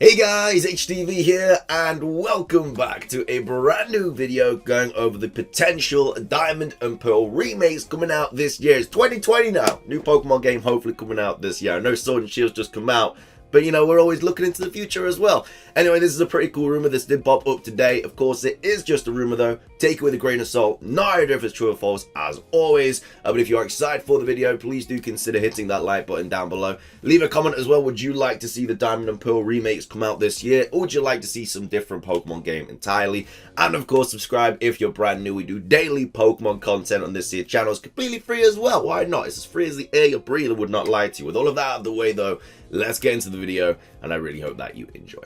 Hey guys, HDvee here, and welcome back to a brand new video going over the potential Diamond and Pearl remakes coming out this year. It's 2020 now. New Pokemon game hopefully coming out this year. I know Sword and Shield's just come out, but you know, we're always looking into the future as well. Anyway, this is a pretty cool rumor. This did pop up today. Of course, it is just a rumor though. Take it with a grain of salt. Not idea if it's true or false, as always. But if you are excited for the video, please do consider hitting that like button down below. Leave a comment as well. Would you like to see the Diamond and Pearl remakes come out this year? Or would you like to see some different Pokemon game entirely? And of course, subscribe if you're brand new. We do daily Pokemon content on this here channel. It's completely free as well. Why not? It's as free as the air you breathe. I would not lie to you. With all of that out of the way though, let's get into the video. And I really hope that you enjoy.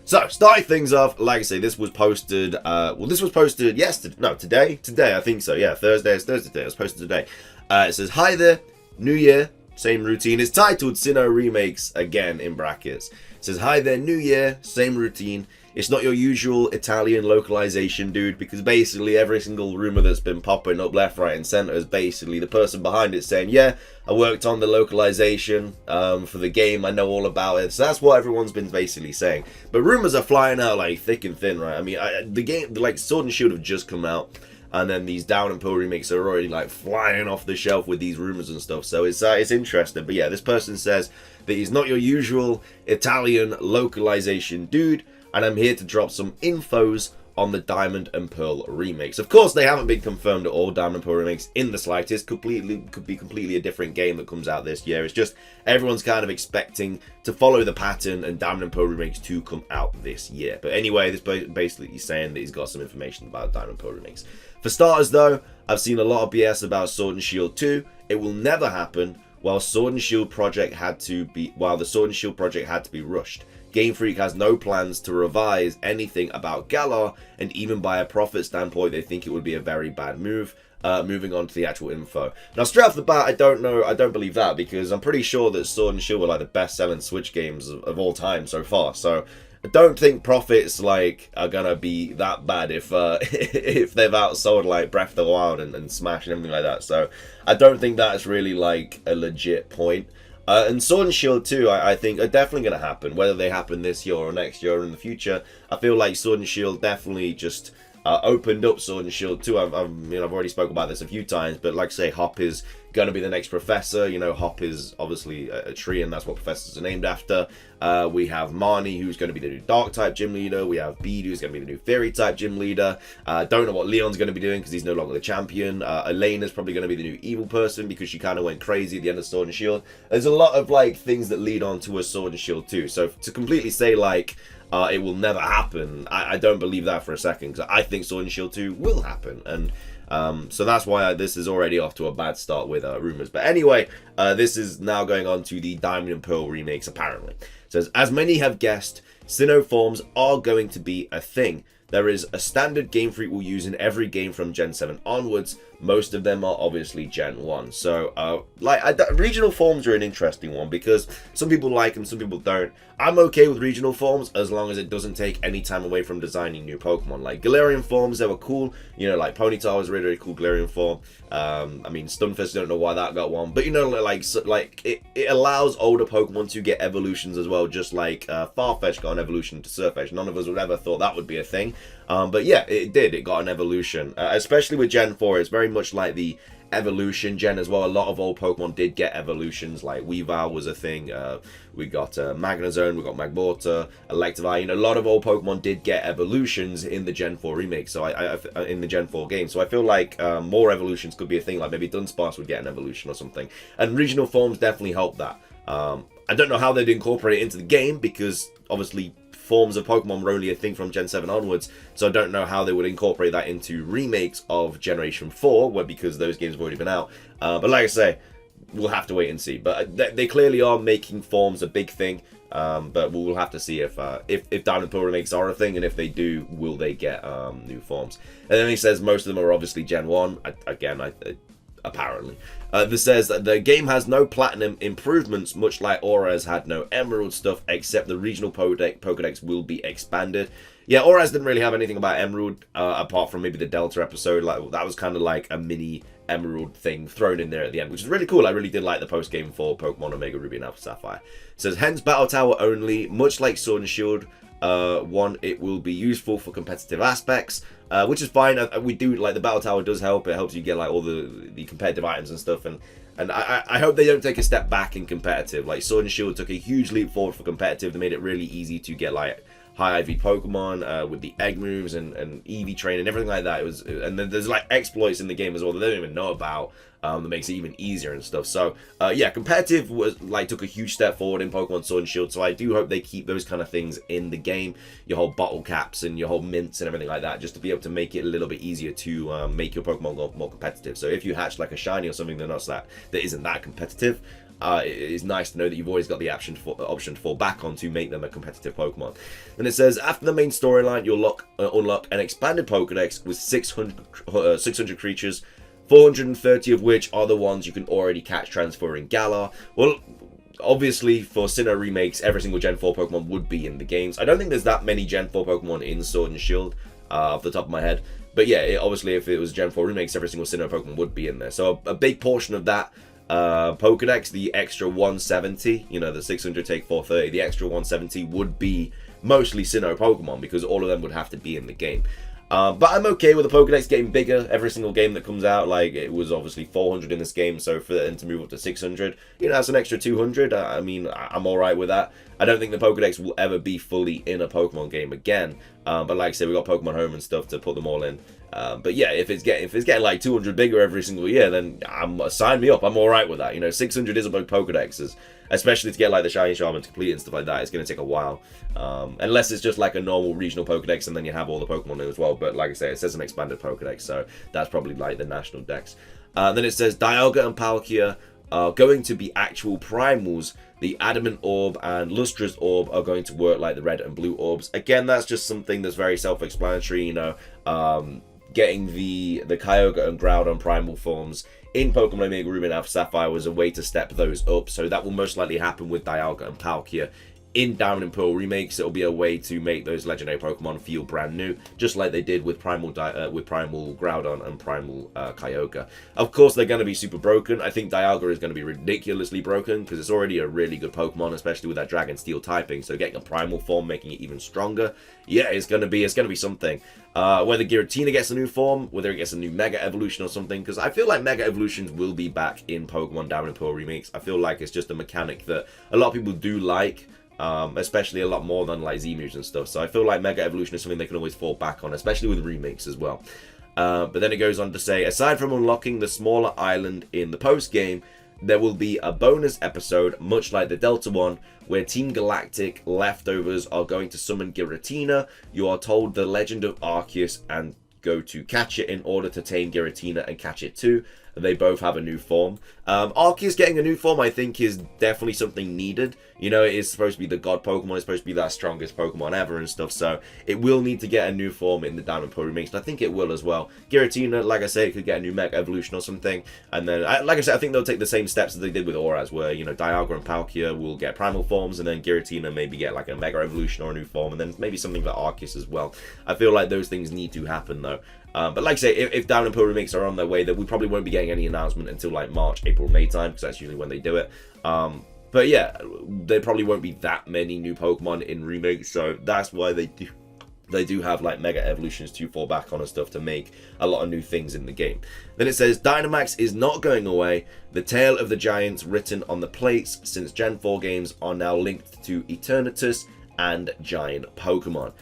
So, starting things off, like I say, this was posted, this was posted yesterday, no, today, I think so, yeah, Thursday, it's Thursday today, it was posted today. It says, hi there, new year, same routine. It's titled Sinnoh Remakes, again, in brackets. It says, hi there, new year, same routine. It's not your usual Italian localization, dude, because basically every single rumor that's been popping up left, right, and center is basically the person behind it saying, yeah, I worked on the localization for the game, I know all about it. So that's what everyone's been basically saying. But rumors are flying out like thick and thin, right? I mean, the game, like Sword and Shield have just come out, and then these Down and Pearl remakes are already like flying off the shelf with these rumors and stuff. So it's interesting. But yeah, this person says that he's not your usual Italian localization dude, and I'm here to drop some infos on the Diamond and Pearl remakes. Of course, they haven't been confirmed at all, Diamond and Pearl remakes, in the slightest. Could be completely a different game that comes out this year. It's just everyone's kind of expecting to follow the pattern and Diamond and Pearl remakes to come out this year. But anyway, this basically is saying that he's got some information about Diamond and Pearl remakes. For starters, though, I've seen a lot of BS about Sword and Shield 2. It will never happen. While the Sword and Shield project had to be rushed. Game Freak has no plans to revise anything about Galar, and even by a profit standpoint, they think it would be a very bad move. Moving on to the actual info. Now, straight off the bat, I don't believe that, because I'm pretty sure that Sword and Shield were like the best-selling Switch games of all time so far. So I don't think profits like are gonna be that bad if if they've outsold like Breath of the Wild and Smash and everything like that. So I don't think that's really like a legit point. And Sword and Shield 2, I think, are definitely going to happen. Whether they happen this year or next year or in the future, I feel like Sword and Shield definitely just opened up Sword and Shield 2. I've already spoken about this a few times, but like I say, Hop is going to be the next professor. You know, Hop is obviously a tree, and that's what professors are named after. We have Marnie, who's going to be the new Dark type gym leader. We have Bede, who's going to be the new Fairy type gym leader. Don't know what Leon's going to be doing because he's no longer the champion. Elena's probably going to be the new evil person because she kind of went crazy at the end of Sword and Shield. There's a lot of like things that lead on to a Sword and Shield 2. So to completely say like it will never happen, I don't believe that for a second, because I think Sword and Shield 2 will happen. And so that's why this is already off to a bad start with rumors. But anyway, this is now going on to the Diamond and Pearl remakes, apparently. It says, as many have guessed, Sinnoh forms are going to be a thing. There is a standard Game Freak will use in every game from Gen 7 onwards. Most of them are obviously Gen 1. So, regional forms are an interesting one because some people like them, some people don't. I'm okay with regional forms as long as it doesn't take any time away from designing new Pokemon. Like Galarian forms, they were cool. You know, like Ponyta was a really, really cool Galarian form. I mean, Stunfisk, don't know why that got one. But, you know, like it allows older Pokemon to get evolutions as well, just like Farfetch got an evolution to Surfetch. None of us would ever thought that would be a thing. But yeah, it did. It got an evolution. Especially with Gen 4, it's very much like the evolution gen as well. A lot of old Pokemon did get evolutions, like Weavile was a thing. We got Magnezone, we got Magmortar, Electivire. You know, a lot of old Pokemon did get evolutions in the Gen 4 remake. So in the Gen 4 game. So I feel like more evolutions could be a thing. Like maybe Dunsparce would get an evolution or something. And regional forms definitely help that. I don't know how they'd incorporate it into the game because obviously forms of Pokemon were only a thing from Gen 7 onwards, so I don't know how they would incorporate that into remakes of Generation 4, because those games have already been out. But like I say, we'll have to wait and see. But they clearly are making forms a big thing, but we'll have to see if Diamond and Pearl remakes are a thing, and if they do, will they get new forms. And then he says most of them are obviously Gen 1. apparently. This says that the game has no platinum improvements, much like Auras had no emerald stuff, except the regional Pokedex will be expanded. Yeah, Auras didn't really have anything about emerald, apart from maybe the Delta episode. Like, that was kind of like a mini emerald thing thrown in there at the end, which is really cool. I really did like the post game for Pokemon Omega Ruby and Alpha Sapphire. It says, hence Battle Tower only, much like Sword and Shield. One, it will be useful for competitive aspects, which is fine. We do like the Battle Tower does help. It helps you get like all the competitive items and stuff, and I hope they don't take a step back in competitive. Like Sword and Shield took a huge leap forward for competitive. They made it really easy to get like high IV Pokemon with the egg moves and EV train and everything like that. It was, and then there's like exploits in the game as well that they don't even know about. That makes it even easier and stuff. So yeah, competitive was like took a huge step forward in Pokemon Sword and Shield. So I do hope they keep those kind of things in the game. Your whole bottle caps and your whole mints and everything like that, just to be able to make it a little bit easier to make your Pokemon more competitive. So if you hatch like a shiny or something that isn't that competitive, it is nice to know that you've always got the option to fall back on to make them a competitive Pokemon. And it says, after the main storyline, you'll unlock an expanded Pokedex with 600 creatures, 430 of which are the ones you can already catch, transfer in Galar. Well, obviously, for Sinnoh remakes, every single Gen 4 Pokemon would be in the games. I don't think there's that many Gen 4 Pokemon in Sword and Shield, off the top of my head. But yeah, obviously, if it was Gen 4 remakes, every single Sinnoh Pokemon would be in there. So a big portion of that Pokedex, the extra 170, you know, the 600 take 430, the extra 170 would be mostly Sinnoh Pokemon, because all of them would have to be in the game. But I'm okay with the Pokedex getting bigger every single game that comes out. Like, it was obviously 400 in this game, so for them to move up to 600, you know, that's an extra 200. I mean, I'm alright with that. I don't think the Pokedex will ever be fully in a Pokemon game again. But like I said, we got Pokemon Home and stuff to put them all in. But yeah, if it's getting like 200 bigger every single year, then sign me up. I'm alright with that. You know, 600 is a big Pokedex, especially to get like the Shiny Charm to complete and stuff like that. It's going to take a while. Unless it's just like a normal regional Pokedex and then you have all the Pokemon in as well. But like I say, it says an expanded Pokedex, so that's probably like the national dex. Then it says Dialga and Palkia are going to be actual primals. The Adamant Orb and Lustrous Orb are going to work like the red and blue orbs. Again, that's just something that's very self-explanatory, you know. Getting the Kyogre and Groudon primal forms in Pokemon Omega Ruby and Alpha Sapphire was a way to step those up. So that will most likely happen with Dialga and Palkia. In Diamond and Pearl remakes, it'll be a way to make those legendary Pokemon feel brand new, just like they did with Primal Groudon and Primal Kyogre. Of course, they're going to be super broken. I think Dialga is going to be ridiculously broken because it's already a really good Pokemon, especially with that Dragon Steel typing. So getting a Primal form, making it even stronger, yeah, it's going to be something. Whether Giratina gets a new form, whether it gets a new Mega Evolution or something, because I feel like Mega Evolutions will be back in Pokemon Diamond and Pearl remakes. I feel like it's just a mechanic that a lot of people do like. Especially a lot more than like Z-moves and stuff. So I feel like Mega Evolution is something they can always fall back on, especially with remakes as well. But then it goes on to say, aside from unlocking the smaller island in the post-game, there will be a bonus episode, much like the Delta one, where Team Galactic leftovers are going to summon Giratina. You are told the legend of Arceus and go to catch it in order to tame Giratina and catch it too. They both have a new form. Arceus getting a new form, I think, is definitely something needed. You know, it is supposed to be the god Pokemon. It's supposed to be that strongest Pokemon ever and stuff. So it will need to get a new form in the Diamond Pearl remakes. And I think it will as well. Giratina, like I say, it could get a new Mega Evolution or something. And then, like I said, I think they'll take the same steps as they did with Auras, where, you know, Dialga and Palkia will get primal forms. And then Giratina maybe get like a Mega Evolution or a new form. And then maybe something for Arceus as well. I feel like those things need to happen, though. But like I say, if Diamond and Pearl remakes are on their way, that we probably won't be getting any announcement until like March, April, May time, because that's usually when they do it. But yeah, there probably won't be that many new Pokemon in remakes, so that's why they do have like Mega Evolutions to fall back on and stuff to make a lot of new things in the game. Then it says, Dynamax is not going away. The tale of the giants written on the plates since Gen 4 games are now linked to Eternatus and giant Pokemon.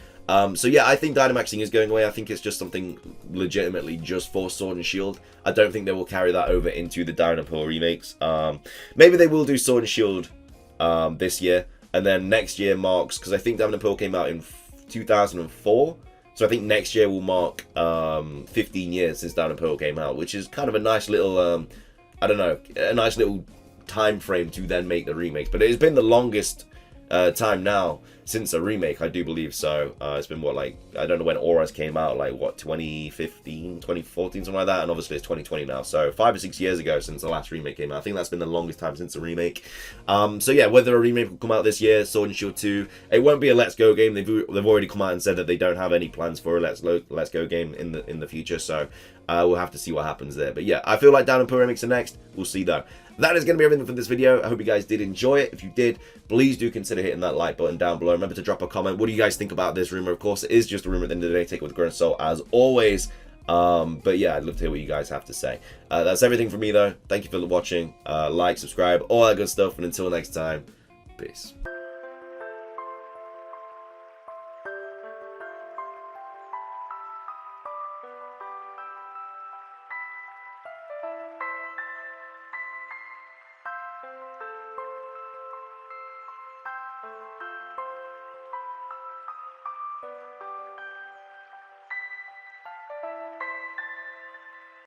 So yeah, I think Dynamaxing is going away. I think it's just something legitimately just for Sword and Shield. I don't think they will carry that over into the Diamond and Pearl remakes. Maybe they will do Sword and Shield this year, and then next year marks, because I think Diamond and Pearl came out in 2004. So I think next year will mark 15 years since Diamond and Pearl came out, which is kind of a nice little, I don't know, a nice little time frame to then make the remakes. But it has been the longest time now since a remake, I do believe so. It's been what, like, I don't know when Auras came out, like what, 2015, 2014, something like that, and obviously it's 2020 now, so 5 or 6 years ago since the last remake came out. I think that's been the longest time since a remake. So yeah, whether a remake will come out this year, Sword and Shield 2, it won't be a Let's Go game. They've already come out and said that they don't have any plans for a Let's Go game in the future, so we'll have to see what happens there. But yeah, I feel like Diamond Pearl Remakes are next. We'll see though. That is going to be everything for this video. I hope you guys did enjoy it. If you did, please do consider hitting that like button down below. Remember to drop a comment. What do you guys think about this rumor? Of course, it is just a rumor at the end of the day. Take it with a grain of salt as always. But yeah, I'd love to hear what you guys have to say. That's everything from me though. Thank you for watching. Like, subscribe, all that good stuff. And until next time, peace.